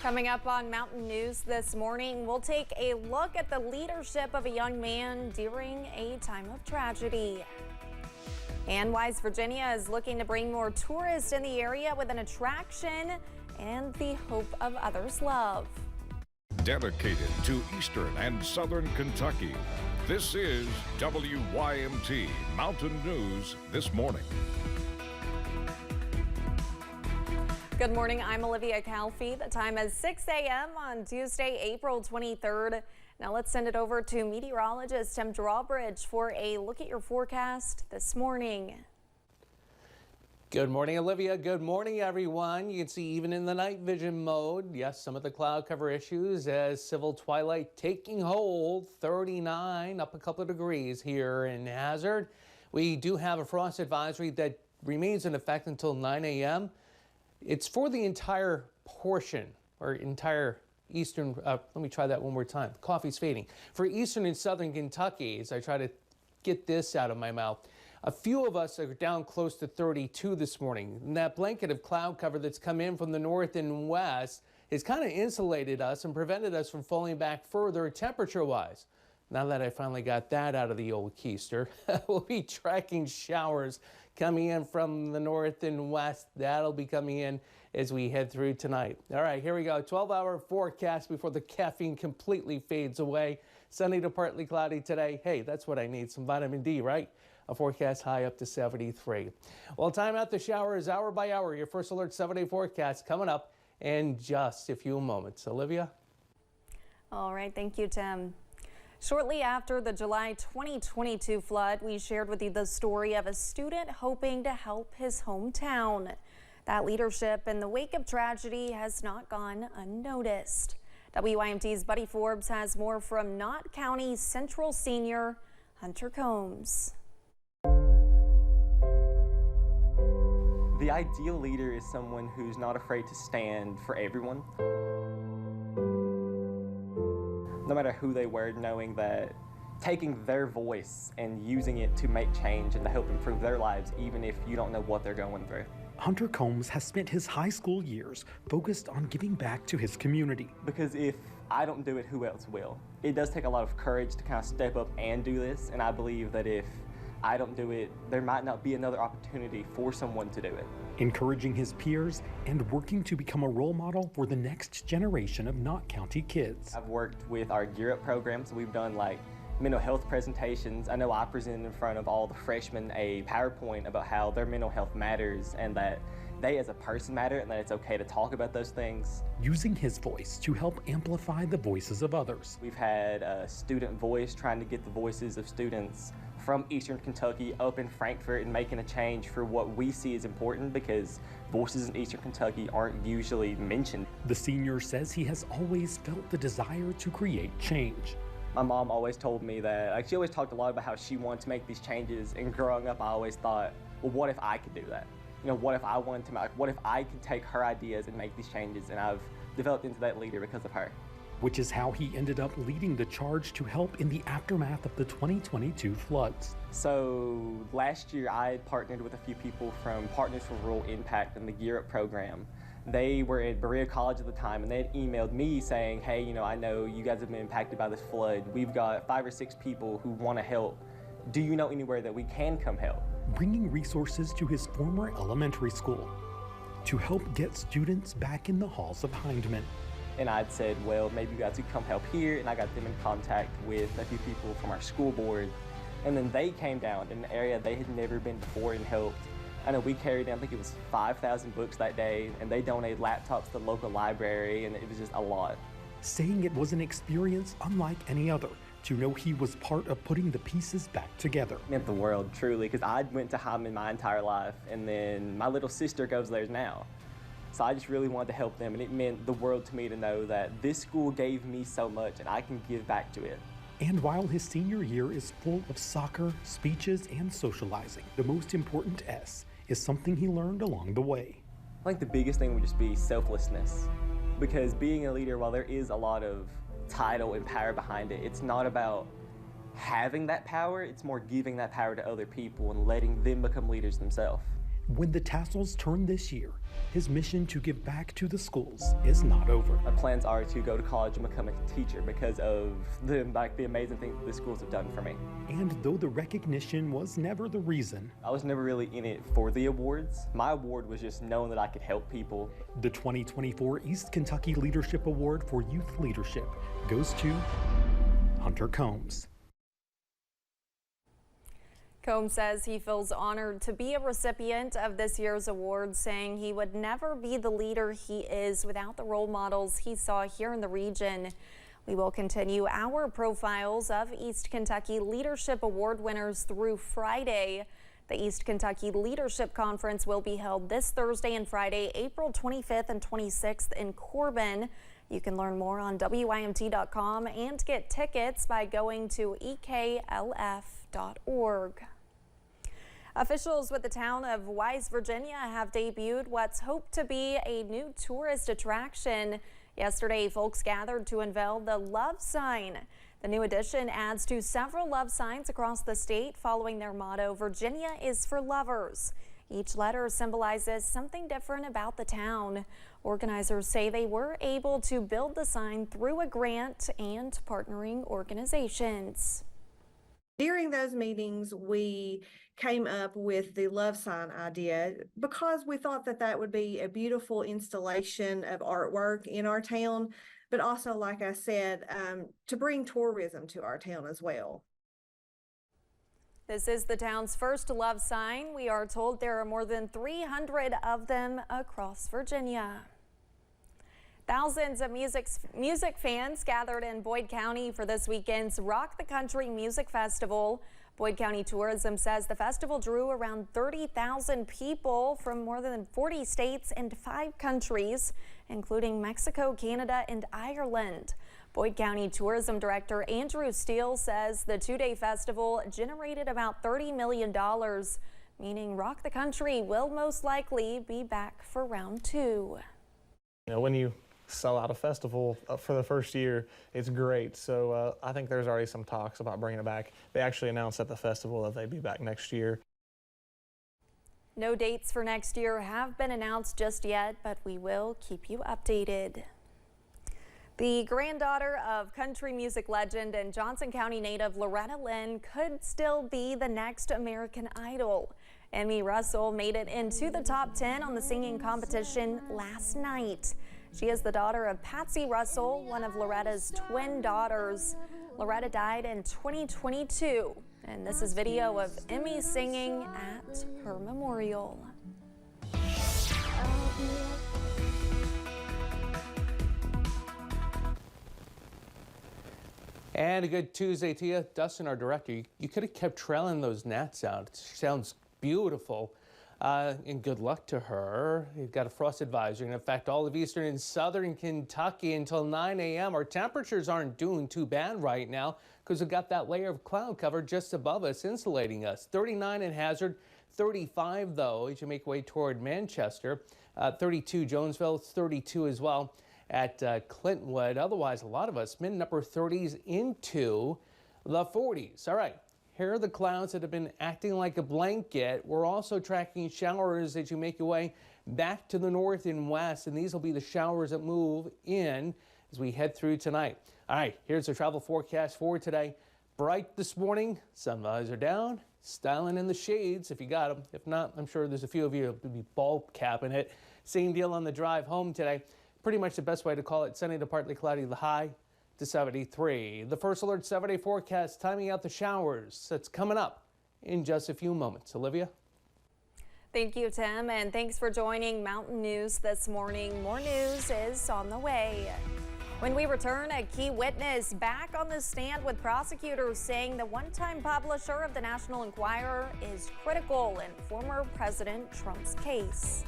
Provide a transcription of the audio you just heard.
Coming up on Mountain News this morning, we'll take a look at the leadership of a young man during a time of tragedy. And Wise, Virginia is looking to bring more tourists in the area with an attraction and the hope of others' love. Dedicated to Eastern and Southern Kentucky, this is WYMT Mountain News This Morning. Good morning, I'm Olivia Calfee. The time is 6 a.m. on Tuesday, April 23rd. Now let's send it over to meteorologist Tim Drawbridge for a look at your forecast this morning. Good morning, Olivia. Good morning, everyone. You can see even in the night vision mode, yes, some of the cloud cover issues as civil twilight taking hold. 39 up a couple of degrees here in Hazard. We do have a frost advisory that remains in effect until 9 a.m. It's for the entire portion or entire eastern, let me try that one more time. Coffee's fading. For eastern and southern Kentucky, as I try to get this out of my mouth, a few of us are down close to 32 this morning. And that blanket of cloud cover that's come in from the north and west has kind of insulated us and prevented us from falling back further temperature-wise. Now that I finally got that out of the old keister, we'll be tracking showers coming in from the north and west. That'll be coming in as we head through tonight. All right, here we go. 12-hour forecast before the caffeine completely fades away. Sunny to partly cloudy today. Hey, that's what I need, some vitamin D, right? A forecast high up to 73. Well, time out the showers hour by hour. Your first alert 7-day forecast coming up in just a few moments. Olivia? All right, thank you, Tim. Shortly after the July 2022 flood, we shared with you the story of a student hoping to help his hometown. That leadership in the wake of tragedy has not gone unnoticed. WYMT's Buddy Forbes has more from Knott County Central senior Hunter Combs. The ideal leader is someone who's not afraid to stand for everyone. No matter who they were, knowing that taking their voice and using it to make change and to help improve their lives, even if you don't know what they're going through. Hunter Combs has spent his high school years focused on giving back to his community. Because if I don't do it, who else will? It does take a lot of courage to kind of step up and do this, and I believe that if I don't do it, there might not be another opportunity for someone to do it. Encouraging his peers and working to become a role model for the next generation of Knott County kids. I've worked with our Gear Up program, so we've done like mental health presentations. I know I presented in front of all the freshmen a PowerPoint about how their mental health matters and that they as a person matter and that it's okay to talk about those things. Using his voice to help amplify the voices of others. We've had a student voice trying to get the voices of students from Eastern Kentucky up in Frankfort and making a change for what we see as important because voices in Eastern Kentucky aren't usually mentioned. The senior says he has always felt the desire to create change. My mom always told me that, like, she always talked a lot about how she wanted to make these changes, and growing up I always thought, well, what if I could do that? You know, what if I wanted to, what if I could take her ideas and make these changes? And I've developed into that leader because of her. Which is how he ended up leading the charge to help in the aftermath of the 2022 floods. So last year I had partnered with a few people from Partners for Rural Impact and the Gear Up program. They were at Berea College at the time and they had emailed me saying, hey, you know, I know you guys have been impacted by this flood. We've got 5 or 6 people who want to help. Do you know anywhere that we can come help? Bringing resources to his former elementary school to help get students back in the halls of Hindman. And I'd said, well, maybe you guys could come help here. And I got them in contact with a few people from our school board. And then they came down in an area they had never been before and helped. I know we carried in, I think it was 5,000 books that day, and they donated laptops to the local library, and it was just a lot. Saying it was an experience unlike any other, to know he was part of putting the pieces back together. It meant the world, truly, because I went to Hyman my entire life, and then my little sister goes there now. So I just really wanted to help them, and it meant the world to me to know that this school gave me so much, and I can give back to it. And while his senior year is full of soccer, speeches, and socializing, the most important S is something he learned along the way. I think the biggest thing would just be selflessness, because being a leader, while there is a lot of title and power behind it, it's not about having that power, it's more giving that power to other people and letting them become leaders themselves. When the tassels turn this year, his mission to give back to the schools is not over. My plans are to go to college and become a teacher because of the amazing things that the schools have done for me. And though the recognition was never the reason, I was never really in it for the awards. My award was just knowing that I could help people. the 2024 East Kentucky Leadership Award for Youth Leadership goes to Hunter Combs. Combs says he feels honored to be a recipient of this year's award, saying he would never be the leader he is without the role models he saw here in the region. We will continue our profiles of East Kentucky Leadership Award winners through Friday. The East Kentucky Leadership Conference will be held this Thursday and Friday, April 25th and 26th in Corbin. You can learn more on WYMT.com and get tickets by going to eklf.org. Officials with the town of Wise, Virginia have debuted what's hoped to be a new tourist attraction. Yesterday, folks gathered to unveil the love sign. The new addition adds to several love signs across the state following their motto, "Virginia is for lovers." Each letter symbolizes something different about the town. Organizers say they were able to build the sign through a grant and partnering organizations. During those meetings, we came up with the love sign idea because we thought that that would be a beautiful installation of artwork in our town, but also, like I said, to bring tourism to our town as well. This is the town's first love sign. We are told there are more than 300 of them across Virginia. Thousands of music fans gathered in Boyd County for this weekend's Rock the Country Music Festival. Boyd County Tourism says the festival drew around 30,000 people from more than 40 states and 5 countries, including Mexico, Canada, and Ireland. Boyd County Tourism Director Andrew Steele says the 2-day festival generated about $30 million, meaning Rock the Country will most likely be back for round 2. You know, when you sell out a festival for the first year, it's great. So I think there's already some talks about bringing it back. They actually announced at the festival that they'd be back next year. No dates for next year have been announced just yet, but we will keep you updated. The granddaughter of country music legend and Johnson County native Loretta Lynn could still be the next American Idol. Emmy Russell made it into the top 10 on the singing competition last night. She is the daughter of Patsy Russell, one of Loretta's twin daughters. Loretta died in 2022, and this is video of Emmy singing at her memorial. And a good Tuesday to you. Dustin, our director, you could have kept trailing those gnats out. It sounds beautiful. And good luck to her. You've got a frost advisory in effect all of eastern and southern Kentucky until 9 a.m. Our temperatures aren't doing too bad right now because we've got that layer of cloud cover just above us, insulating us. 39 in Hazard, 35 though as you make your way toward Manchester. 32 Jonesville, 32 as well at Clintwood. Otherwise, a lot of us mid and upper 30s into the 40s. All right. Here are the clouds that have been acting like a blanket. We're also tracking showers as you make your way back to the north and west, and these will be the showers that move in as we head through tonight. All right, here's the travel forecast for today. Bright this morning, sun visor down, styling in the shades if you got them. If not, I'm sure there's a few of you who'll be bulb capping it. Same deal on the drive home today. Pretty much the best way to call it, sunny to partly cloudy, the high to 73. The first alert 7-day forecast timing out the showers. That's coming up in just a few moments. Olivia? Thank you, Tim, and thanks for joining Mountain News this morning. More news is on the way. When we return, a key witness back on the stand with prosecutors saying the one-time publisher of the National Enquirer is critical in former President Trump's case.